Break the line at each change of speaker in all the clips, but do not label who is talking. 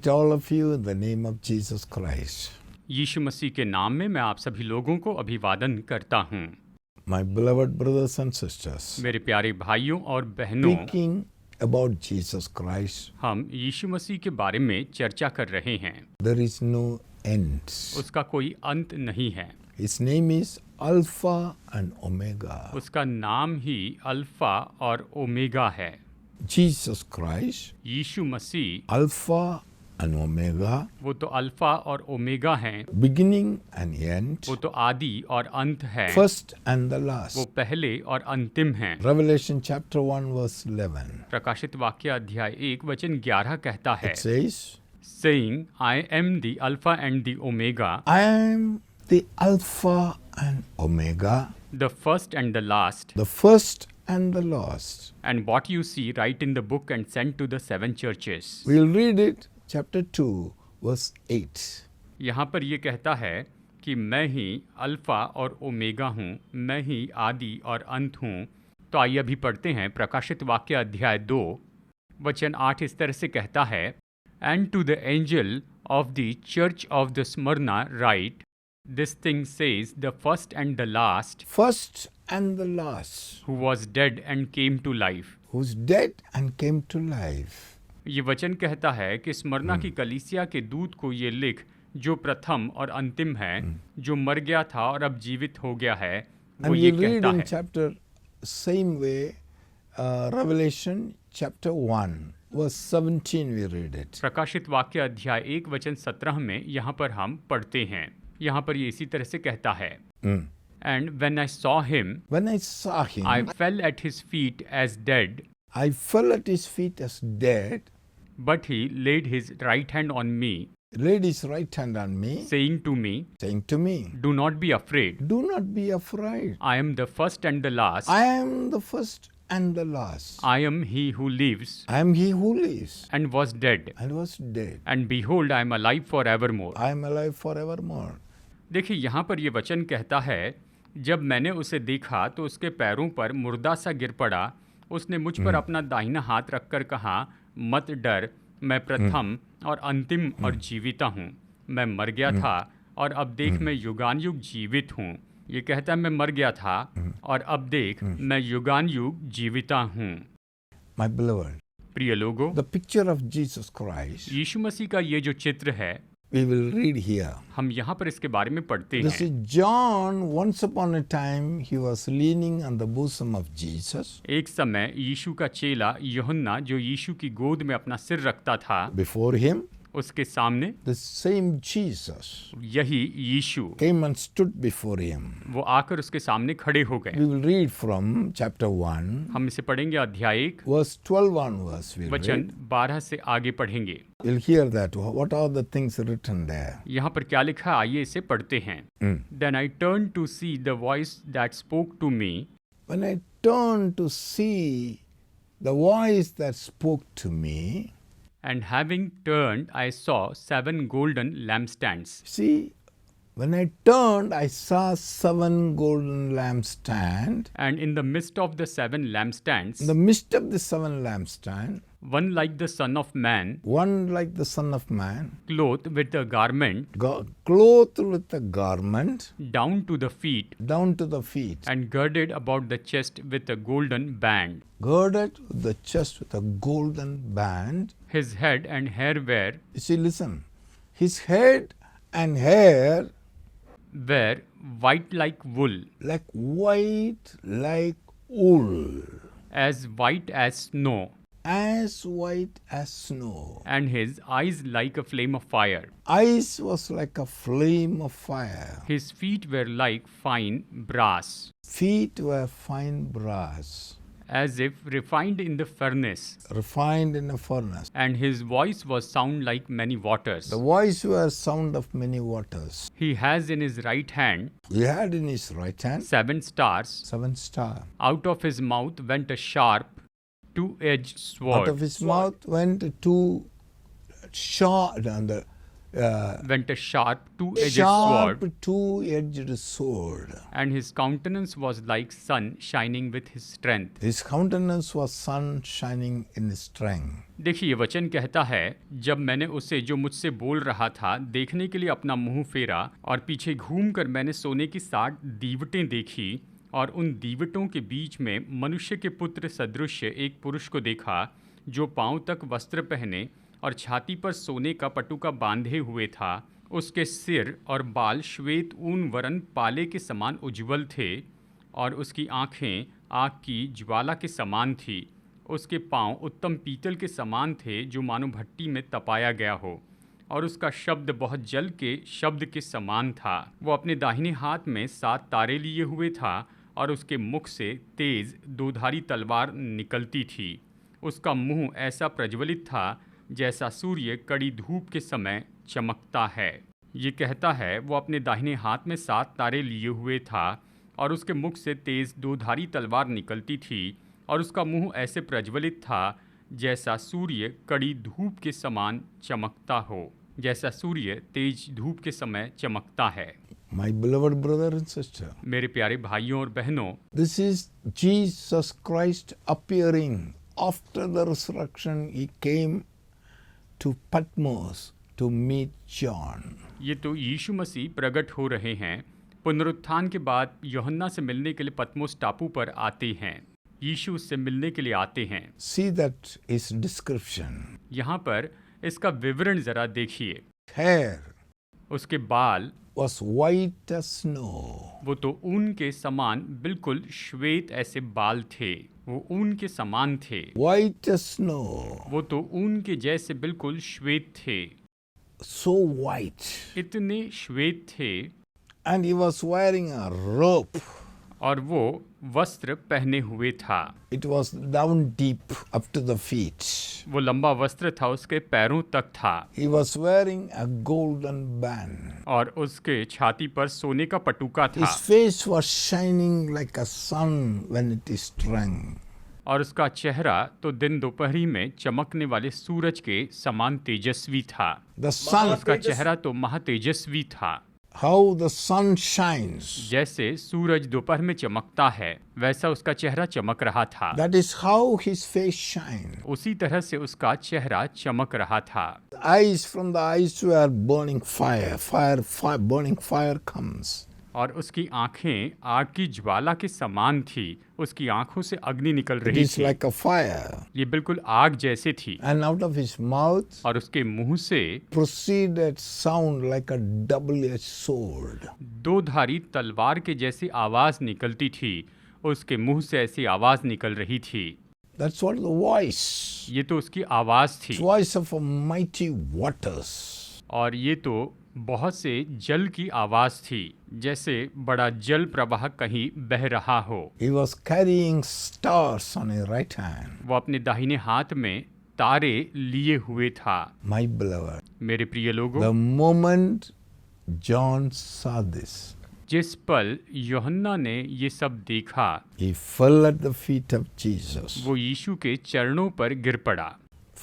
greet all of you in the name of Jesus Christ.
Yeshu मसीह के नाम में मैं आप सभी लोगों को अभिवादन करता हूँ।
My beloved brothers and sisters,
मेरे प्यारे भाइयों और बहनों,
speaking about Jesus Christ,
हम यीशु मसीह के बारे में चर्चा कर रहे हैं।
there is no end.
उसका कोई अंत नहीं है।
His name is Alpha and Omega.
उसका नाम ही अल्फा और ओमेगा है।
Jesus Christ,
Yeshu Masih
Alpha and Omega,
वो तो अल्फा और ओमेगा हैं,
beginning and end,
वो तो आदि और अंत है,
first and the
वो
last.
पहले और अंतिम हैं।
Revelation chapter 1 verse 11.
प्रकाशित वाक्य अध्याय 1 वचन 11 कहता है,
It says,
saying, I am the Alpha and the Omega,
I am the Alpha and Omega,
the first and the last,
the first and the last.
and what you see write in the book and send to the 7 churches.
We'll read it, chapter 2, verse 8.
यहाँ पर ये कहता है कि मैं ही Alpha और omega हूँ, मैं ही आदि और अंत हूँ। तो आइए अभी पढ़ते हैं प्रकाशित वाक्य अध्याय 2 वचन 8 इस तरह से कहता है, and to the angel of the church of the Smyrna right, this thing says the first and the last,
First and the last,
who was dead and came to life.
who's dead and came to life.
ये वचन कहता है कि स्मरना की कलीसिया के दूत को ये लिख, जो प्रथम और अंतिम है, जो मर गया था और अब जीवित हो गया है,
And
वो ये
we'll read
कहता
in
है।
chapter, same way, Revelation chapter 1, verse 17, we read it.
प्रकाशित वाक्य अध्याय 1 वचन 17 में यहाँ पर हम पढ़ते हैं। यहाँ पर ये इसी तरह से कहता है, and when I saw him
When I saw him,
I fell at his feet as dead,
I fell at his feet as dead,
but he laid his right hand on me,
laid his right hand on me,
saying to me,
saying to me,
do not be afraid,
do not be afraid.
I am the first and the last,
I am the first and the last.
I am he who lives
I am he who lives
and was dead,
and was dead.
and behold, I am alive forevermore.
I am alive forevermore.
देखिए यहाँ पर ये वचन कहता है, जब मैंने उसे देखा तो उसके पैरों पर मुर्दा सा गिर पड़ा। उसने मुझ पर अपना दाहिना हाथ रखकर कहा, मत डर, मैं प्रथम और अंतिम और जीविता हूँ। मैं मर गया था और अब देख मैं युगान युग जीवित हूँ। ये कहता है मैं मर गया था और अब देख मैं युगान युग जीविता हूँ।
My beloved,
प्रिय लोगों,
the picture of Jesus Christ,
Yeshu मसीह का ये जो चित्र है,
we will read here.
हम यहाँ पर इसके बारे में पढ़ते
This
हैं।
is John. Once upon a time, he was leaning on the bosom of Jesus.
एक समय यीशु का चेला यूहन्ना, जो यीशु की गोद में अपना सिर रखता था,
Before him,
उसके सामने
the same Jesus
यही यीशु,
came and stood before him.
वो आकर उसके सामने खड़े हो गए।
We will read from chapter 1,
हम इसे पढ़ेंगे अध्याय 1
verse 12 onwards. We'll
वचन
read.
12 से आगे पढ़ेंगे।
You'll hear that. What are the things written there?
यहाँ पर क्या लिखा है, आइए इसे पढ़ते हैं। Then I turned to see the voice that spoke to me,
When I turned to see the voice that spoke to me,
and having turned, I saw 7 golden lampstands.
see, when I turned, I saw 7 golden lampstands.
And in the midst of the 7 lampstands,
In the midst of the 7 lampstands,
one like the Son of Man,
one like the Son of Man,
clothed with a garment
clothed with a garment
down to the feet,
down to the feet,
and girded about the chest with a golden band.
girded the chest with a golden band.
His head and hair were
You see, listen, his head and hair
white like wool,
like white like wool,
as white as snow,
as white as snow.
and his eyes like a flame of fire.
Eyes was like a flame of fire.
His feet were like fine brass,
Feet were fine brass,
as if refined in the furnace,
refined in a furnace.
and his voice was sound like many waters.
The voice was sound of many waters.
He has in his right hand
He had in his right hand
7 stars.
7 stars.
Out of his mouth went a sharp, two-edged
Out
sword.
of his mouth went two sharp, and
went a sharp two-edged sword,
sharp two-edged sword.
and his countenance was like sun shining with his strength.
His countenance was sun shining in strength.
देखिए ये वचन कहता है, जब मैंने उसे जो मुझसे बोल रहा था देखने के लिए अपना मुंह फेरा और पीछे घूमकर मैंने सोने की 60 दीवटें देखी और उन दीवटों के बीच में मनुष्य के पुत्र सदृश एक पुरुष को देखा जो पांव तक वस्त्र पहने और छाती पर सोने का पटुका बांधे हुए था। उसके सिर और बाल श्वेत ऊन वरन पाले के समान उज्ज्वल थे और उसकी आँखें आग की ज्वाला के समान थी। उसके पांव उत्तम पीतल के समान थे जो मानो भट्टी में तपाया गया हो, और उसका शब्द बहुत जल के शब्द के समान था। वो अपने दाहिने हाथ में 7 तारे लिए हुए था और उसके मुख से तेज दोधारी तलवार निकलती थी। उसका मुंह ऐसा प्रज्वलित था जैसा सूर्य कड़ी धूप के समय चमकता है। ये कहता है वो अपने दाहिने हाथ में 7 तारे लिए हुए था और उसके मुख से तेज दोधारी तलवार निकलती थी और उसका मुंह ऐसे प्रज्वलित था जैसा सूर्य कड़ी धूप के समान चमकता हो, जैसा सूर्य तेज धूप के समय चमकता है।
My beloved brother and sister,
मेरे प्यारे भाइयों और बहनों,
this is Jesus Christ appearing after the resurrection. He came to Patmos to meet John.
ये तो यीशु मसीह प्रकट हो रहे हैं। पुनरुत्थान के बाद यूहन्ना से मिलने के लिए पतमोस टापू पर आते हैं। यीशु उससे मिलने के लिए आते हैं।
See that his description.
यहाँ पर इसका विवरण जरा देखिए।
Hair
उसके बाल
was white as snow.
वो तो ऊन के समान बिल्कुल श्वेत ऐसे बाल थे। वो ऊन के समान थे।
White as snow.
वो तो ऊन के जैसे बिल्कुल श्वेत थे।
So white.
इतने श्वेत थे।
And he was wearing a robe.
और वो वस्त्र पहने हुए था।
It was down deep up to the feet.
वो लंबा वस्त्र था, उसके पैरों तक था।
He was wearing a golden band.
और उसके छाती पर सोने का पटुका था।
His face was shining like a sun when it is strong.
और उसका चेहरा तो दिन दोपहरी में चमकने वाले सूरज के समान तेजस्वी था।
The sun,
उसका चेहरा तो महातेजस्वी था।
how the sun shines.
जैसे सूरज दोपहर में चमकता है वैसा उसका चेहरा चमक रहा था।
That is how his face shine.
उसी तरह से उसका चेहरा चमक रहा था।
Eyes, from the eyes were burning fire. Fire, burning fire comes.
और उसकी आंखें आग की ज्वाला के समान थी। उसकी आंखों से अग्नि निकल
It
रही
is
थी।
like a fire.
ये बिल्कुल आग जैसे थी।
And out of his mouth
और उसके मुंह से
proceeded sound like a double-edged sword.
दोधारी तलवार के जैसी आवाज निकलती थी। उसके मुंह से ऐसी आवाज निकल रही थी।
That's what the voice.
ये तो उसकी आवाज थी।
Voice of a mighty waters.
और ये तो बहुत से जल की आवाज थी, जैसे बड़ा जल प्रवाह कहीं बह रहा हो।
He was carrying stars on his right hand.
वो अपने दाहिने हाथ में तारे लिए हुए था।
My beloved,
मेरे प्रिय लोगों,
the moment John saw this,
जिस पल यूहन्ना ने ये सब देखा,
he fell at the feet of Jesus.
वो यीशु के चरणों पर गिर पड़ा।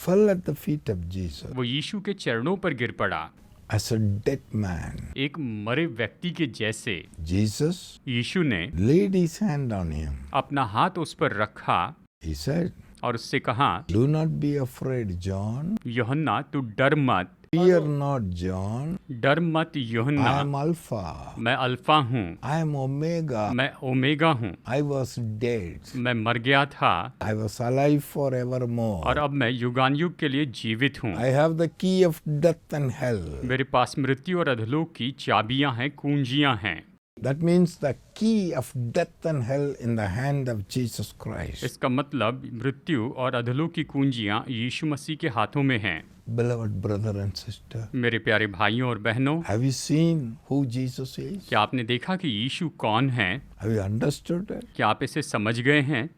Fell at the feet of Jesus
वो यीशु के चरणों पर गिर पड़ा
as a dead man.
एक मरे व्यक्ति के जैसे।
Jesus
यीशु ने
laid his hand on him.
अपना हाथ उस पर रखा
He said,
और उससे कहा,
"Do not be afraid, John.
यूहन्ना तू डर मत।
Fear not, John.
डर मत
I
यूहन्ना,
am Alpha.
मैं अल्फा हूँ,
I am Omega.
मैं ओमेगा हूँ।
I was dead.
मैं मर गया था
I was alive
और
forevermore.
अब मैं युगानुयुग के लिए जीवित हूँ।
I have the key of death and hell."
मेरे पास मृत्यु और अधोलोक की चाबियां हैं, कुंजियां हैं।
That means the key of death and hell in the hand of Jesus Christ.
इसका मतलब मृत्यु और अधोलोक की कुंजियां यीशु मसीह के हाथों में हैं।
Beloved brother and sister,
मेरे प्यारे भाइयों और बहनों,
have you seen who Jesus is?
क्या आपने देखा कि यीशु कौन है?
Have you understood it?
क्या आप इसे समझ गए हैं?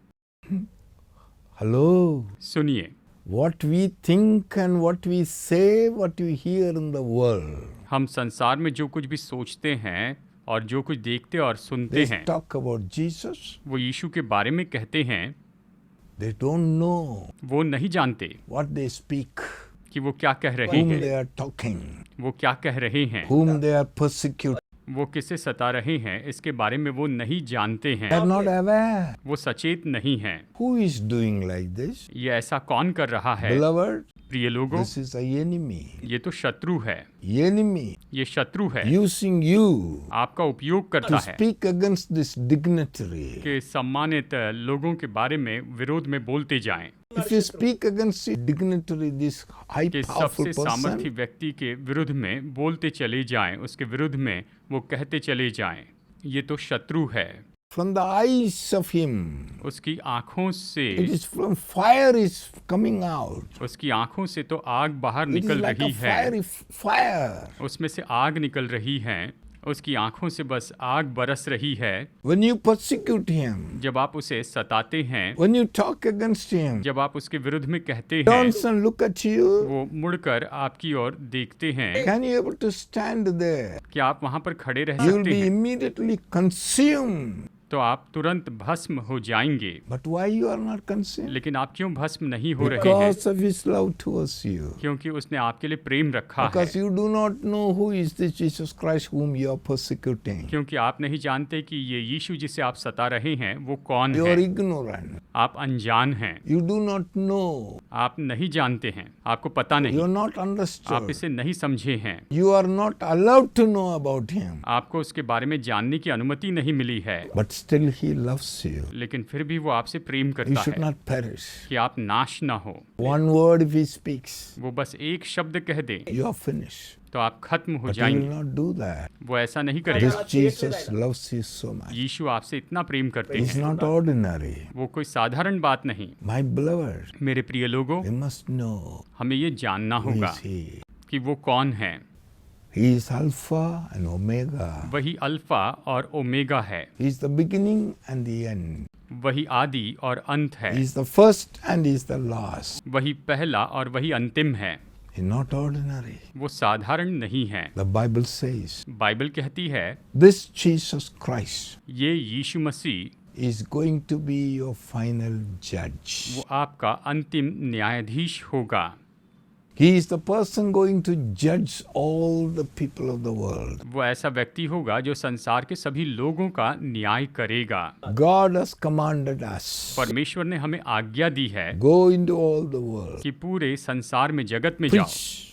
Hello.
सुनिए,
What we think and what we say, what we hear in the world,
हम संसार में जो कुछ भी सोचते हैं और जो कुछ देखते और सुनते
they
हैं,
talk about Jesus.
वो यीशु के बारे में कहते हैं।
They don't know
वो नहीं जानते
what they speak.
कि वो क्या कह रहे
whom
हैं,
they are talking,
वो क्या कह रहे हैं,
whom they are persecuting.
वो किसे सता रहे हैं, इसके बारे में वो नहीं जानते
They
हैं,
are not aware.
वो सचेत नहीं हैं।
Who is doing like this?
ये ऐसा कौन कर रहा है?
Beloved,
प्रिय लोगों,
this is an enemy.
ये तो शत्रु है,
Enemy
ये शत्रु है,
using you
आपका उपयोग
to
करता है
speak against this dignitary.
कि सम्मानित लोगों के बारे में विरोध में बोलते जाएं,
If you speak against the dignitary, this high
कि
powerful
सबसे सामर्थी
person,
व्यक्ति के विरुद्ध में बोलते चले जाएं, उसके विरुद्ध में वो कहते चले जाएं, ये तो शत्रु है।
from the eyes of him,
उसकी आंखों से,
it is from fire is coming out.
उसकी आंखों से तो आग बाहर
It is
निकल
like
रही
a
है,
fiery fire.
उसमें से आग निकल रही है, उसकी आंखों से बस आग बरस रही है।
When you persecute him,
जब आप उसे सताते हैं,
when you talk against him,
जब आप उसके विरुद्ध में कहते हैं,
turns and look at you,
वो मुड़कर आपकी ओर देखते हैं,
can you able to stand there?
क्या आप वहां पर खड़े रह
You will
सकते
be
हैं?
immediately consumed.
तो आप तुरंत भस्म हो जाएंगे।
But why you are not consumed?
लेकिन आप क्यों भस्म नहीं हो रहे हैं?
Because of his love towards you.
क्योंकि उसने आपके लिए प्रेम रखा है,
Because you do not know who is this Jesus Christ whom you are persecuting.
क्योंकि आप नहीं जानते कि ये यीशु जिसे आप सता रहे हैं वो कौन
You
है।
are ignorant.
आप अनजान हैं,
You do not know.
आप नहीं जानते हैं, आपको पता
You
नहीं,
are not
आप
understood.
इसे नहीं समझे हैं,
You are not allowed to know about him.
आपको उसके बारे में जानने की अनुमति नहीं मिली है,
But still he loves you.
लेकिन फिर भी वो आपसे प्रेम
You
करता
should
है
not perish.
कि आप नाश ना हो।
One word if he speaks,
वो बस एक शब्द कह दे
you are finished.
तो आप खत्म हो
But he will
जाएंगे।
not do that.
वो ऐसा नहीं करेगा।
This Jesus loves you so much.
यीशु आपसे इतना प्रेम करते
It's
हैं,
not ordinary.
वो कोई साधारण बात नहीं।
My beloved,
मेरे प्रिय लोगों,
we must know
हमें ये जानना
who
होगा
is he.
कि वो कौन है।
He is Alpha and Omega.
वही अल्फा और ओमेगा है,
He is the beginning and the end.
वही आदि और अंत है,
He is the first and he is the last.
वही पहला और वही अंतिम है।
He is not ordinary.
वो साधारण नहीं है।
The Bible says,
बाइबल कहती है
this Jesus Christ
ये यीशु मसीह
is going to be your final judge.
वो आपका अंतिम न्यायाधीश होगा।
He is the person going to judge all the people of the world.
वो ऐसा व्यक्ति होगा जो संसार के सभी लोगों का न्याय करेगा।
God has commanded us,
परमेश्वर ने हमें आज्ञा दी है
go into all the world.
कि पूरे संसार में, जगत में जाओ
Preach.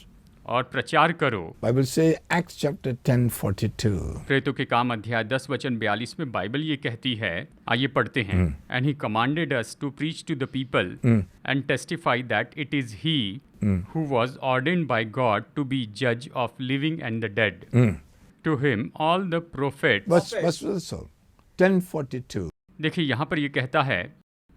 और प्रचार करो।
Bible say Acts chapter 10:42.
प्रेरितों के काम अध्याय 10 वचन 42 में बाइबल ये कहती है, आइए पढ़ते हैं। And he commanded us to preach to the people and testify that it is he who was ordained by God to be जज of living and the dead. To him all the prophets.
Verse 10:42.
देखिए यहाँ पर ये कहता है,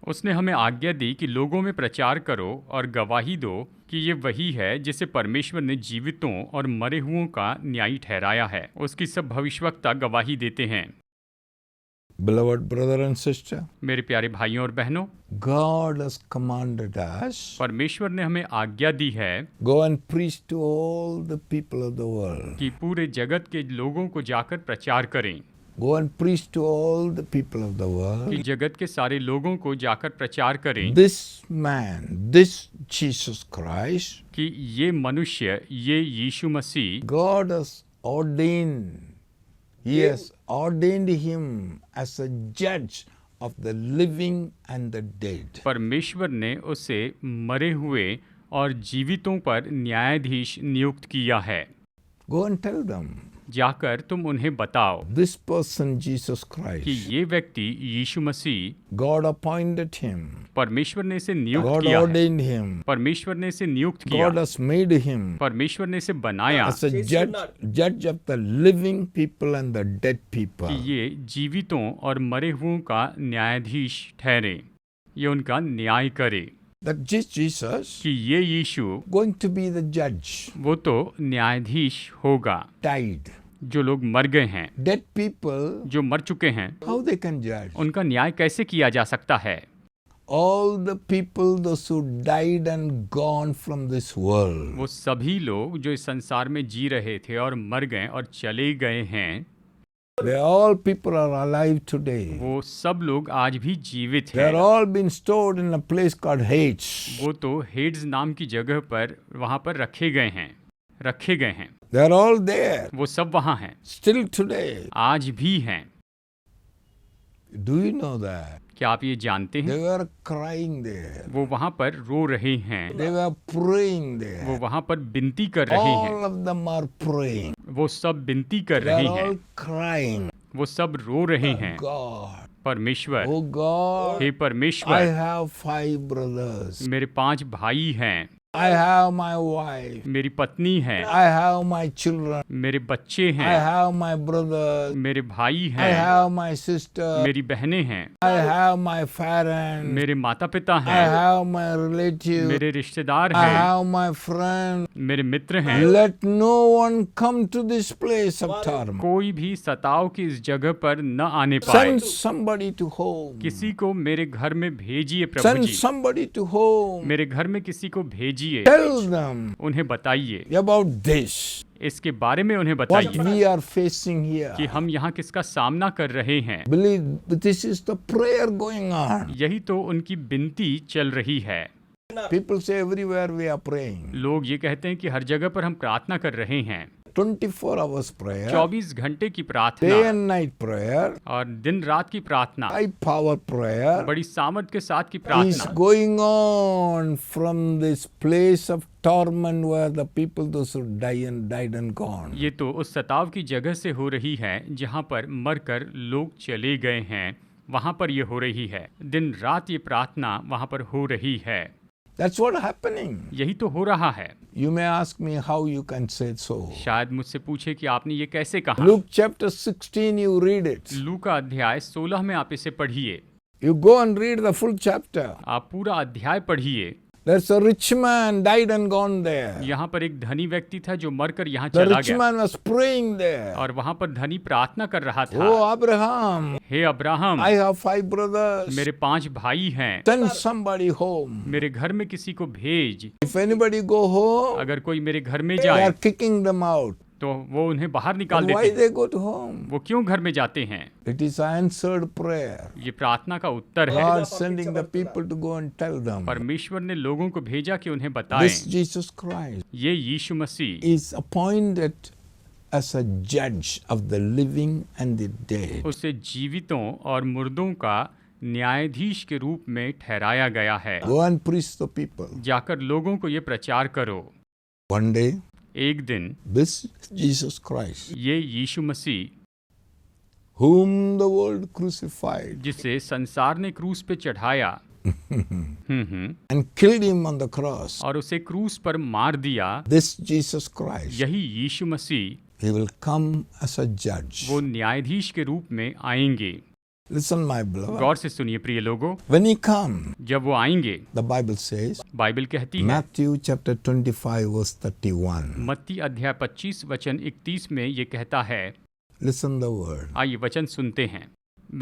उसने हमें आज्ञा दी कि लोगों में प्रचार करो और गवाही दो कि ये वही है जिसे परमेश्वर ने जीवितों और मरे हुओं का न्यायी ठहराया है। उसकी सब भविष्यवक्ता गवाही देते हैं।
Beloved brother and sister,
मेरे प्यारे भाइयों और बहनों,
God has commanded us,
परमेश्वर ने हमें आज्ञा दी है
go and preach to all the people of the world.
कि पूरे जगत के लोगों को जाकर प्रचार करें,
Go and preach to all the people of the
कि
world.
जगत के सारे लोगों को जाकर प्रचार करें
This man, this Jesus Christ,
कि ये मनुष्य, ये यीशु मसीह,
God has ordained, He has ordained him as a judge of the living and the dead.
परमेश्वर ने उसे मरे हुए और जीवितों पर न्यायाधीश नियुक्त किया है।
Go and tell them,
जाकर तुम उन्हें बताओ
this person Jesus
कि
Christ,
ये व्यक्ति यीशु मसीह,
God appointed him,
परमेश्वर ने इसे नियुक्त
God
किया है,
ordained him,
परमेश्वर ने इसे नियुक्त किया,
God has made him
परमेश्वर ने इसे बनाया
as a judge of the living people and the dead people.
कि ये जीवितों और मरे हुओं का न्यायाधीश ठहरे, ये उनका न्याय करे।
That Jesus
कि ये यीशु
going to be the judge,
वो तो न्यायाधीश होगा।
died.
जो लोग मर गए हैं,
Dead people,
जो मर चुके हैं,
how they can judge?
उनका न्याय कैसे किया जा सकता है?
All the people, those who died and gone from this world,
वो सभी लोग जो इस संसार में जी रहे थे और मर गए और चले गए हैं,
They all people are alive today.
वो सब लोग आज भी जीवित
They are
हैं।
all been stored in a place called Hades.
वो तो हेड्स नाम की जगह पर वहाँ पर रखे गए हैं।
They are all there
वो सब वहाँ हैं,
still today.
आज भी हैं।
Do you know that?
क्या आप ये जानते
They
हैं?
were crying there.
वो वहाँ पर रो रहे हैं,
They were praying
वो
there.
वहाँ पर विनती कर रहे हैं,
All of them are praying.
वो सब विनती कर
They
रहे
are all
हैं,
crying.
वो सब रो रहे हैं।
God,
परमेश्वर,
oh God,
हे
I
परमेश्वर,
have 5 brothers.
मेरे 5 भाई हैं,
I have my wife.
मेरी पत्नी है,
I have my children.
मेरे बच्चे
I
हैं,
have my brothers.
मेरे भाई
I
हैं,
have my sister.
मेरी बहनें हैं,
I have my parents.
मेरे माता पिता
I
हैं,
have my relatives.
मेरे रिश्तेदार
I
हैं,
have my friends.
मेरे मित्र हैं।
Let no one come to this place of torment.
कोई भी सताव की इस जगह पर न आने पाए।
Send somebody to home.
किसी को मेरे घर में भेजिए प्रभु
Send
ji,
somebody to home.
मेरे घर में किसी को भेजिए,
Tell them
उन्हें बताइए,
about this.
इसके बारे में उन्हें
What
बताइए
we are facing here.
कि हम यहाँ किसका सामना कर रहे हैं।
Believe this is the prayer going on.
यही तो उनकी विनती चल रही है।
People say everywhere we are praying.
लोग ये कहते हैं कि हर जगह पर हम प्रार्थना कर रहे हैं,
24 hours prayer.
24 घंटे की
Day
प्रार्थना
and night prayer.
और दिन रात की प्रार्थना,
High power prayer
बड़ी सामर्थ के साथ की
is
प्रार्थना
going on from this place of torment where the people those who died and gone.
ये तो उस सताव की जगह से हो रही है जहाँ पर मरकर लोग चले गए हैं, वहाँ पर ये हो रही है। दिन रात ये प्रार्थना वहाँ पर हो रही है।
That's what happening.
यही तो हो रहा है।
You may ask me how you can say so.
शायद मुझसे पूछे कि आपने ये कैसे कहा।
Luke chapter 16, you read it.
लू का अध्याय 16 में आप इसे पढ़िए।
You go and read the full chapter.
आप पूरा अध्याय पढ़िए।
There's a rich man died and gone there.
यहाँ पर एक धनी व्यक्ति था जो मरकर यहाँ
The
चला
rich
गया
man was praying there.
और वहाँ पर धनी प्रार्थना कर रहा था,
Oh Abraham,
हे अब्राहम,
I have 5 brothers.
मेरे 5 भाई हैं,
Send somebody home.
मेरे घर में किसी को भेज।
If anybody go home,
अगर कोई मेरे घर में
they
जाए
are kicking them out.
तो वो उन्हें बाहर निकाल
Why
देते
they
हैं।
go to home?
वो क्यों घर में जाते हैं?
It is answered prayer.
ये प्रार्थना का उत्तर है।
God sending the people to go and tell them.
परमेश्वर ने लोगों को भेजा कि उन्हें बताएं।
This Jesus Christ
ये यीशु मसीह
is appointed as a judge of the living and the dead.
उसे जीवितों और मुर्दों का न्यायाधीश के रूप में ठहराया गया है।
Go and preach the people.
जाकर लोगों को ये प्रचार करो।
One day,
एक दिन
this Jesus Christ,
ये यीशु मसीह,
whom the world crucified
जिसे संसार ने क्रूस पे चढ़ाया
and killed him on the cross,
और उसे क्रूस पर मार दिया,
this Jesus Christ,
यही यीशु मसीह
he will come as a judge.
वो न्यायाधीश के रूप में आएंगे।
Listen, my beloved.
गौर से सुनिए प्रिय लोगों,
When he come,
जब वो आएंगे,
the Bible says,
बाइबल कहती है,
Matthew chapter 25 verse 31.
मत्ती अध्याय 25 वचन 31 में ये कहता है,
Listen the word.
आइए वचन सुनते हैं।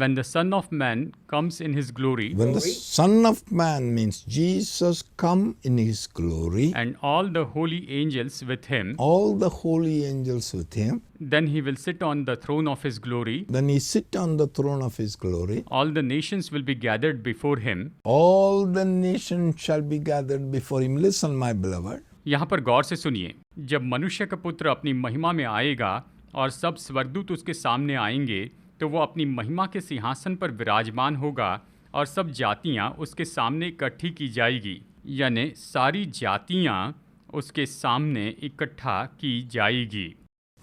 When the Son of Man comes in his glory
When the Son of Man means Jesus come in his glory,
and all the holy angels with him,
all the holy angels with him,
then he will sit on the throne of his glory.
then he sit on the throne of his glory.
All the nations will be gathered before him.
All the nations shall be gathered before him. Listen, my beloved.
यहाँ पर गौर से सुनिए, जब मनुष्य का पुत्र अपनी महिमा में आएगा और सब स्वर्गदूत उसके सामने आएंगे, तो वो अपनी महिमा के सिंहासन पर विराजमान होगा और सब जातियां उसके सामने इकट्ठी की जाएगी, यानी सारी जातियां उसके सामने इकट्ठा की जाएगी।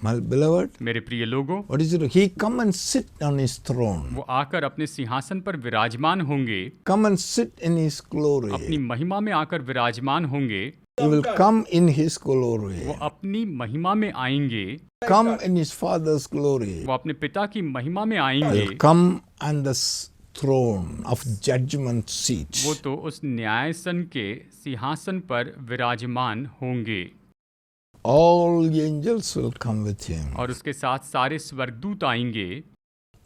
My beloved,
मेरे प्रिय लोगों,
what is it? He come and sit on his throne.
वो आकर अपने सिंहासन पर विराजमान होंगे,
Come and sit in his glory.
अपनी महिमा में आकर विराजमान होंगे,
He will come in his glory.
वो अपनी महिमा में आएंगे,
Come in his Father's glory.
वो अपने पिता की महिमा में
He
आएंगे,
will come on the throne of judgment seat.
वो तो उस न्यायसन के सिंहासन पर विराजमान होंगे
All the angels will come with him.
और उसके साथ सारे स्वर्गदूत आएंगे।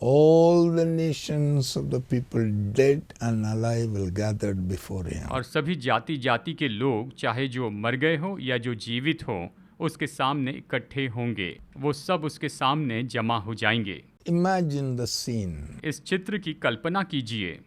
All the nations of the people, dead and alive, will gathered before him.
और सभी जाति जाति के लोग, चाहे जो मर गए हो या जो जीवित हो, उसके सामने इकट्ठे होंगे। वो सब उसके सामने जमा हो जाएंगे।
imagine the scene.
इस चित्र की कल्पना कीजिए,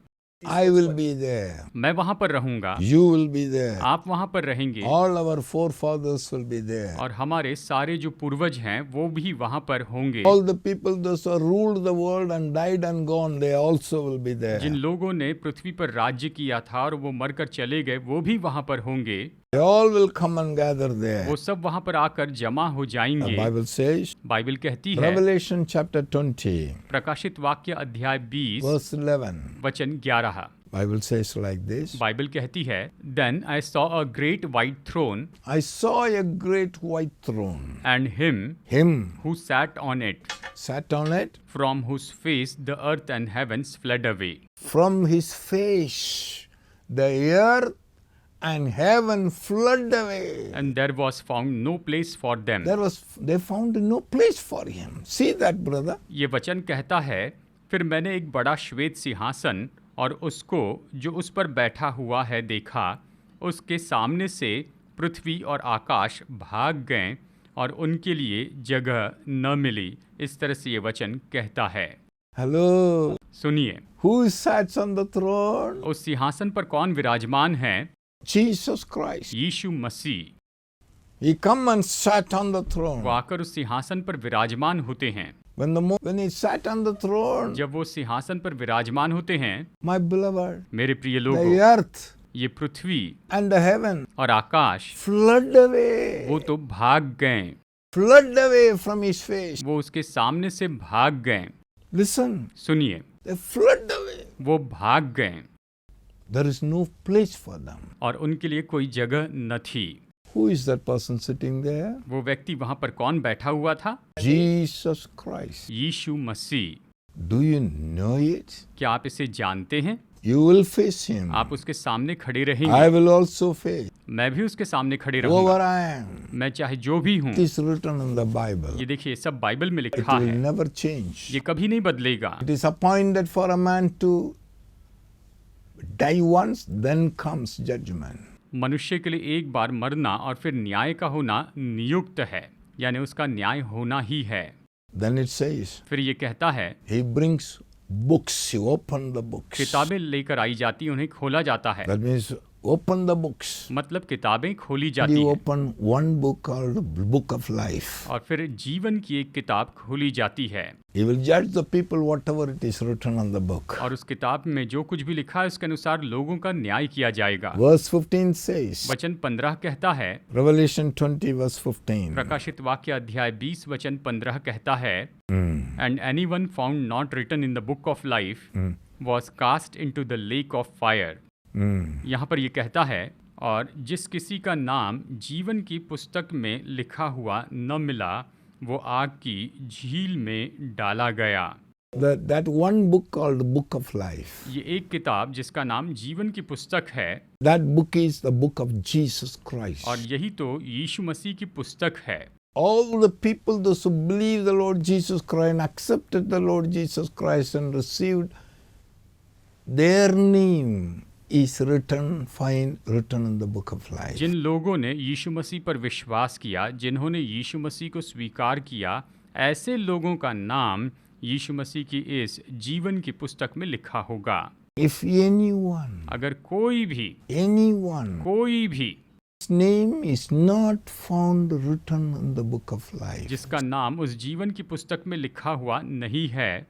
I will be there.
मैं वहां पर रहूंगा,
You will be there.
आप वहां पर रहेंगे,
All our forefathers will be there.
और हमारे सारे जो पूर्वज हैं वो भी वहां पर होंगे।
All the people those who ruled the world and died and gone, they also will be there.
जिन लोगों ने पृथ्वी पर राज्य किया था और वो मरकर चले गए, वो भी वहां पर होंगे।
They all will come and gather there.
वो सब वहां पर आकर जमा हो
The
जाएंगे।
Bible says,
बाइबल कहती है,
Revelation chapter 20,
प्रकाशित वाक्य अध्याय 20
verse 11.
वचन 11,
Bible says like this.
Bible कहती है, Then I saw a great white throne
I saw a great white throne.
and him
Him
who sat on it,
sat on it.
from whose face the earth and heavens fled away.
From his face, the earth and heaven fled away.
And there was found no place for them.
They found no place for him. See that, brother?
ये वचन कहता है, फिर मैंने एक बड़ा श्वेत सिंहासन और उसको जो उस पर बैठा हुआ है देखा। उसके सामने से पृथ्वी और आकाश भाग गए और उनके लिए जगह न मिली। इस तरह से ये वचन कहता है।
Hello.
सुनिए,
Who sits on the throne?
उस सिंहासन पर कौन विराजमान है?
Jesus Christ.
Yeshu Masih.
He come and sat on the throne.
वो आकर उस सिंहासन पर विराजमान होते हैं।
When he sat on the throne,
जब वो सिंहासन पर विराजमान होते हैं,
my beloved,
मेरे प्रिय
the
लोगों,
earth
ये पृथ्वी
and the heaven
और आकाश
flood away.
वो तो भाग गए,
Flood away from his face.
वो उसके सामने से भाग गए।
Listen,
सुनिए,
they flood away.
वो भाग गए
There is no place for them.
और उनके लिए कोई जगह न थी।
Who is that person sitting there?
वो व्यक्ति वहां पर कौन बैठा हुआ था?
Jesus Christ.
Yeshu Masih.
Do you know it?
क्या आप इसे जानते हैं?
You will face him.
आप उसके सामने खड़े
I
रहेंगे,
will also face.
मैं भी उसके सामने खड़े
Whoever
रहूंगा।
I am.
मैं चाहे जो भी हूँ।
It is written in the Bible.
ये देखिए, सब बाइबल में
It
लिखा
will
है,
never change.
ये कभी नहीं बदलेगा।
It is appointed for a man to die once, then comes judgment.
मनुष्य के लिए एक बार मरना और फिर न्याय का होना नियुक्त है, यानी उसका न्याय होना ही है।
Then it says,
फिर ये कहता है,
he brings books, you open the books.
किताबें लेकर आई जाती, उन्हें खोला जाता है।
That means open the books.
मतलब किताबें खोली
You
जाती हैं
open one book called the book of life.
और फिर जीवन की एक किताब खोली जाती है
He will judge the people whatever it is written on the book.
और उस किताब में जो कुछ भी लिखा है उसके अनुसार लोगों का न्याय किया जाएगा।
Verse 15 says,
वचन 15 कहता है,
Revelation 20 verse 15.
प्रकाशित वाक्य अध्याय 20 वचन 15 कहता है, And anyone found not written in the book of life was cast into the lake of fire. यहाँ पर ये कहता है, और जिस किसी का नाम जीवन की पुस्तक में लिखा हुआ न मिला वो आग की झील में डाला गया।
That one book called the book of life.
ये एक किताब जिसका नाम जीवन की पुस्तक है,
That book is the book of Jesus Christ.
और यही तो यीशु मसीह की पुस्तक है।
All the people those who believe the Lord Jesus Christ and accepted the Lord Jesus Christ and received their name is written in the book of life.
जिन लोगों ने यीशु मसीह पर विश्वास किया, जिन्होंने यीशु मसीह को स्वीकार किया, ऐसे लोगों का नाम यीशु मसीह की इस जीवन की पुस्तक में लिखा होगा।
If anyone,
अगर कोई भी
his name is not found written in the book of life,
जिसका नाम उस जीवन की पुस्तक में लिखा हुआ नहीं है,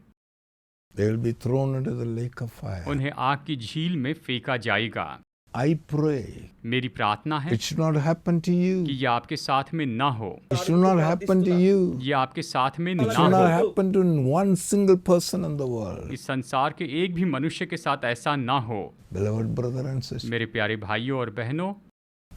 they will be thrown into the lake of fire.
उन्हें आग की झील में फेंका जाएगा।
I pray
मेरी प्रार्थना है
it should not happen to
कि
you.
ये आपके साथ में ना हो,
It should not happen to you.
ये आपके साथ में
It
ना
should not
हो,
happen to one single person in the world.
इस संसार के एक भी मनुष्य के साथ ऐसा ना हो।
Beloved brother and sister,
मेरे प्यारे भाइयों और बहनों,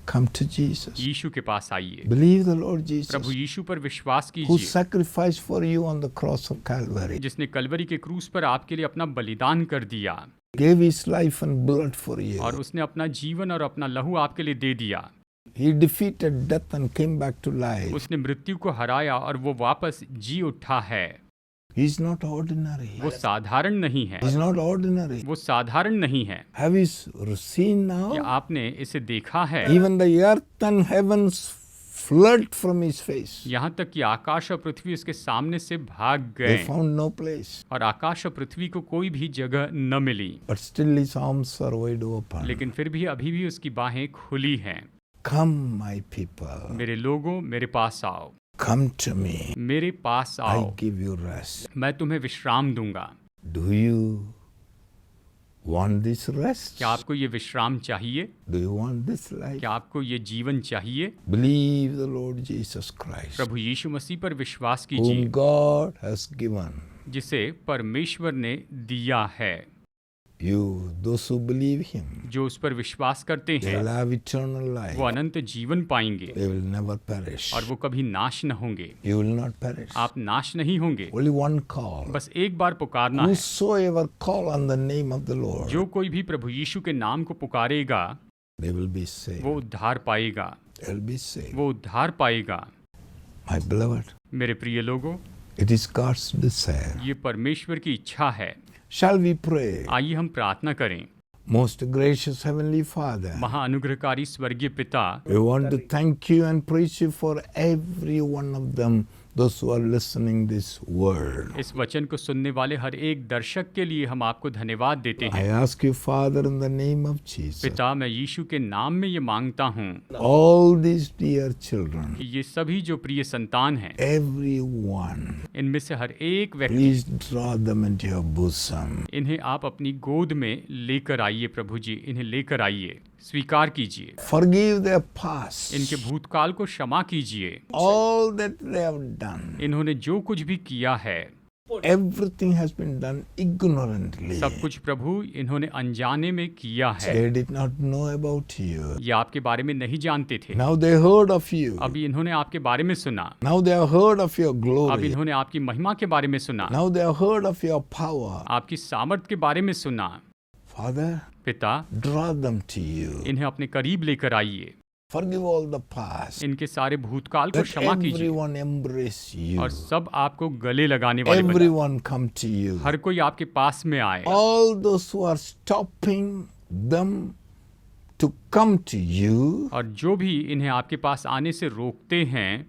come to Jesus.
यीशु के पास आइए,
Believe the Lord Jesus,
प्रभु यीशु पर विश्वास
who
कीजिए,
sacrificed for you on the cross of Calvary,
जिसने कलवरी के क्रूस पर आपके लिए अपना बलिदान कर दिया
gave his life and blood for you.
और उसने अपना जीवन और अपना लहू आपके लिए दे दिया।
He defeated death and came back to life.
उसने मृत्यु को हराया और वो वापस जी उठा है।
He is not ordinary.
वो साधारण नहीं है,
He is not ordinary.
वो साधारण नहीं है।
Have you seen
क्या
now?
आपने इसे देखा है?
Even the earth and heavens fled from his face.
यहाँ तक कि आकाश और पृथ्वी उसके सामने से भाग
They
गए
found no place.
और आकाश और पृथ्वी को कोई भी जगह न मिली,
But still his arms are wide open.
लेकिन फिर भी अभी भी उसकी बाहें खुली हैं।
Come, my people.
मेरे लोगों, मेरे पास आओ,
Come to me.
मेरे पास
I
आओ,
give you rest.
मैं तुम्हें विश्राम दूंगा।
Do you want this rest?
क्या आपको ये विश्राम चाहिए?
Do you want this life?
क्या आपको ये जीवन चाहिए?
Believe the Lord Jesus Christ,
प्रभु यीशु मसीह पर विश्वास
whom
कीजिए,
God has given.
जिसे परमेश्वर ने दिया है।
You, those who believe him,
जो उस पर विश्वास करते
they
हैं
will have eternal life.
वो अनंत जीवन पाएंगे
They will never perish.
और वो कभी नाश न होंगे।
You will not perish.
आप नाश नहीं होंगे,
Only one call.
बस एक बार पुकारना है।
Whosoever call on the name of the Lord,
जो कोई भी प्रभु यीशु के नाम को पुकारेगा
they will be saved.
वो उद्धार पाएगा,
They will be saved.
वो उद्धार पाएगा।
My beloved,
मेरे प्रिय लोगों,
it is God's desire.
ये परमेश्वर की इच्छा है।
Shall we pray?
आइए हम प्रार्थना करें।
Most gracious Heavenly Father,
महाअनुग्रहकारी स्वर्गीय पिता,
we want to thank you and praise you for every one of them, those who are listening this word.
इस वचन को सुनने वाले हर एक दर्शक के लिए हम आपको धन्यवाद देते
I
हैं।
ask you, Father, in the name of Jesus,
पिता, मैं यीशु के नाम में ये मांगता हूँ
all these dear children,
कि ये सभी जो प्रिय संतान हैं,
everyone,
इनमें से हर एक व्यक्ति,
please draw them into your bosom.
इन्हें आप अपनी गोद में लेकर आइए। प्रभु जी, इन्हें लेकर आइए, स्वीकार कीजिए,
Forgive their past,
इनके भूतकाल को क्षमा कीजिए।
all that they have done.
इन्होंने जो कुछ भी किया है,
Everything has been done ignorantly.
सब कुछ प्रभु इन्होंने अनजाने में किया है।
They did not know about you.
ये आपके बारे में नहीं जानते थे,
Now they heard of you.
अभी इन्होंने आपके बारे में सुना।
Now they have heard of your
अब
glory.
इन्होंने आपकी महिमा के बारे में सुना,
Now they have heard of your power.
आपकी सामर्थ के बारे में सुना।
Father,
पिता,
draw them to you.
इन्हें अपने करीब लेकर आइए,
Forgive all the past.
इनके सारे भूतकाल को
Let
क्षमा कीजिए
everyone embrace you.
और सब आपको गले लगाने वाले बना।
Everyone come to you.
हर कोई आपके पास में आए।
All those who are stopping them to come to you,
और जो भी इन्हें आपके पास आने से रोकते हैं,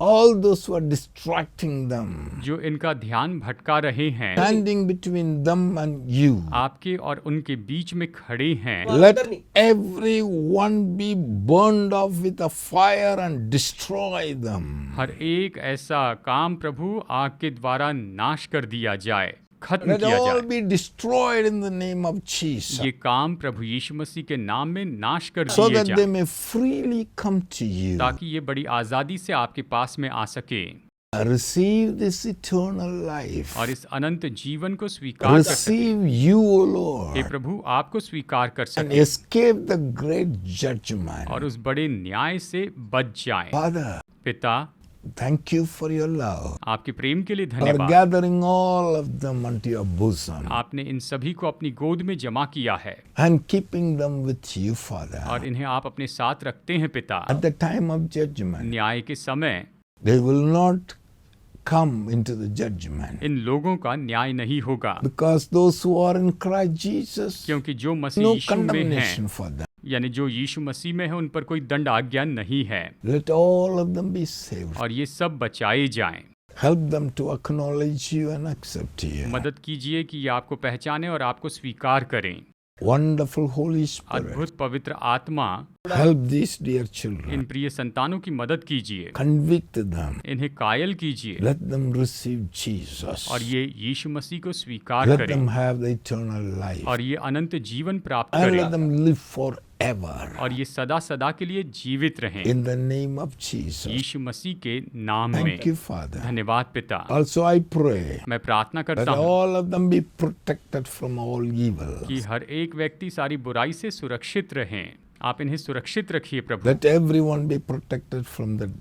all those who are distracting them,
जो इनका ध्यान भटका रहे हैं,
standing between them and you,
आपके और उनके बीच में खड़े हैं,
let everyone be burned off with a fire and destroy them.
हर एक ऐसा काम प्रभु आग के द्वारा नाश कर दिया जाए, खत्म
Let
किया
all
जाए।
be destroyed in the name of Jesus,
ये काम प्रभु यीशु मसीह के नाम में नाश कर
so
दिए
that they
जाए,
may freely come to you.
ताकि ये बड़ी आजादी से आपके पास में आ सके
Receive this eternal life.
और इस अनंत जीवन को स्वीकार कर सके।
Receive you, O
hey
Lord,
प्रभु, आपको स्वीकार कर
and
सके
escape the great judgment.
और उस बड़े न्याय से बच जाए।
Father,
पिता,
thank you for your love,
आपके प्रेम के लिए
for
धन्यवाद।
gathering all of them unto your bosom
आपने इन सभी को अपनी गोद में जमा किया है
and keeping them with you, Father.
और इन्हें आप अपने साथ रखते हैं। पिता,
At the time of judgment,
न्याय के समय
they will not come into the judgment,
इन लोगों का न्याय नहीं होगा,
because those who are in Christ Jesus,
क्योंकि जो मसीह
no
यीशु में
condemnation
हैं,
for them.
यानी जो यीशु मसीह में है, उन पर कोई दंड आज्ञा नहीं है
Let all of them be saved.
और ये सब बचाए जाएं।
Help them to acknowledge you and accept you.
मदद कीजिए कि ये आपको पहचाने और आपको स्वीकार करें।
Wonderful Holy Spirit,
अद्भुत पवित्र आत्मा,
help these dear children.
इन प्रिय संतानों की मदद कीजिए,
Convict them.
इन्हें कायल कीजिए
Let them receive Jesus.
और ये यीशु मसीह को स्वीकार
Let
करें
them have the eternal life.
और ये अनंत जीवन प्राप्त
And let
करें
them live forever.
और ये सदा सदा के लिए जीवित रहें
In the name of Jesus.
यीशु मसीह के नाम में।
Thank you, Father.
धन्यवाद पिता।
Also, I pray
मैं प्रार्थना
that
करता हूँ
all of them be protected from all evil.
कि हर एक व्यक्ति सारी बुराई से सुरक्षित रहें। आप इन्हें सुरक्षित रखिए प्रभु।
Let everyone be protected from the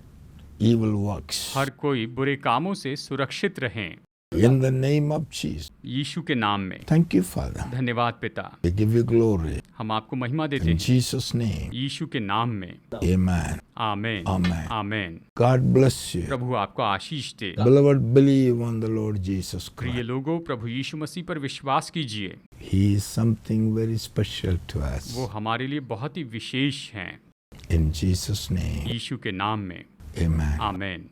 evil works.
हर कोई बुरे कामों से सुरक्षित रहें
In the name of Jesus.
यीशु के नाम में।
Thank you, Father.
धन्यवाद पिता।
We give you glory.
हम आपको महिमा देते
In
हैं
Jesus' name.
यीशु के नाम में।
Amen.
Amen
Amen.
Amen.
God bless you.
प्रभु आपको आशीष दे।
Beloved, believe on the Lord Jesus
प्रिय
Christ.
लोगों, प्रभु यीशु मसीह पर विश्वास कीजिए।
He is something very special to us.
वो हमारे लिए बहुत ही विशेष हैं।
In Jesus' name,
यीशु के नाम में
amen.
आमीन।